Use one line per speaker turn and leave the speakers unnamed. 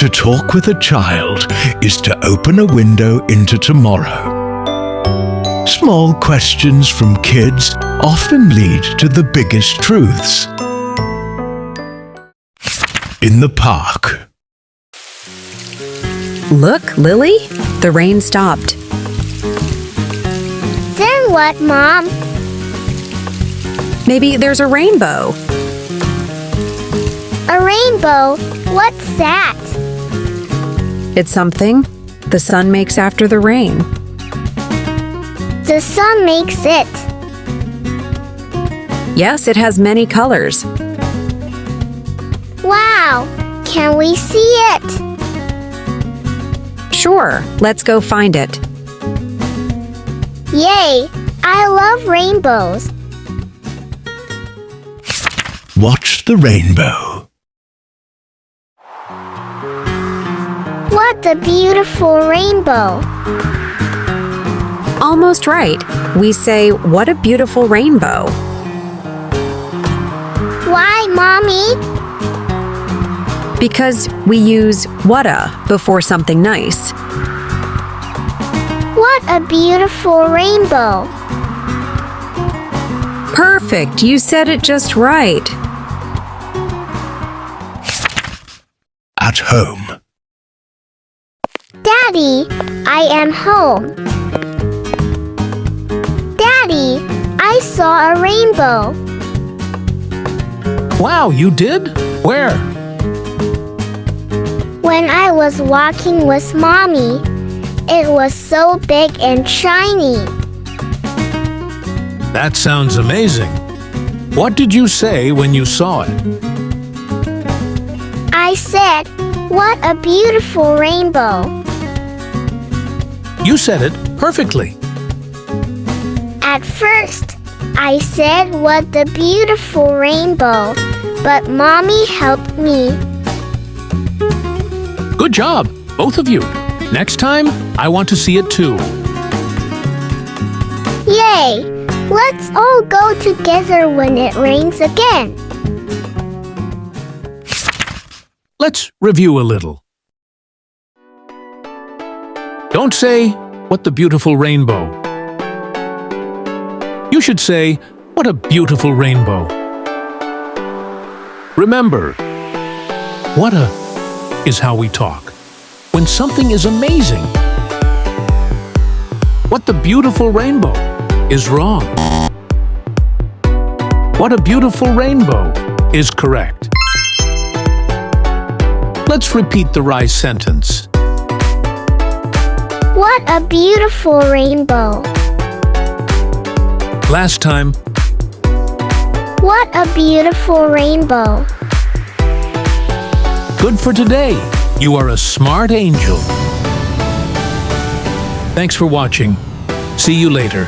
To talk with a child is to open a window into tomorrow. Small questions from kids often lead to the biggest truths. In the park.
Look, Lily, the rain stopped.
Then what, Mom?
Maybe there's a rainbow.
A rainbow? What's that?
It's something the sun makes after the rain.
The sun makes it.
Yes, it has many colors.
Wow! Can we see it?
Sure, let's go find it.
Yay! I love rainbows.
Watch the rainbow.
What a beautiful rainbow!
Almost right. We say, "What a beautiful rainbow."
Why, Mommy?
Because we use "whata" before something nice.
What a beautiful rainbow!
Perfect, you said it just right.
At home.
Daddy, I am home. Daddy, I saw a rainbow.
Wow, you did? Where?
When I was walking with Mommy, it was so big and shiny.
That sounds amazing. What did you say when you saw it?
I said, "What a beautiful rainbow."
You said it perfectly.
At first, I said, "What a beautiful rainbow," but Mommy helped me.
Good job, both of you. Next time, I want to see it too.
Yay! Let's all go together when it rains again.
Let's review a little. Don't say, "What the beautiful rainbow." You should say, "What a beautiful rainbow." Remember, "what a" is how we talk when something is amazing. "What the beautiful rainbow" is wrong. "What a beautiful rainbow" is correct. Let's repeat the right sentence.
What a beautiful rainbow.
Last time.
What a beautiful rainbow.
Good for today. You are a smart angel. Thanks for watching. See you later.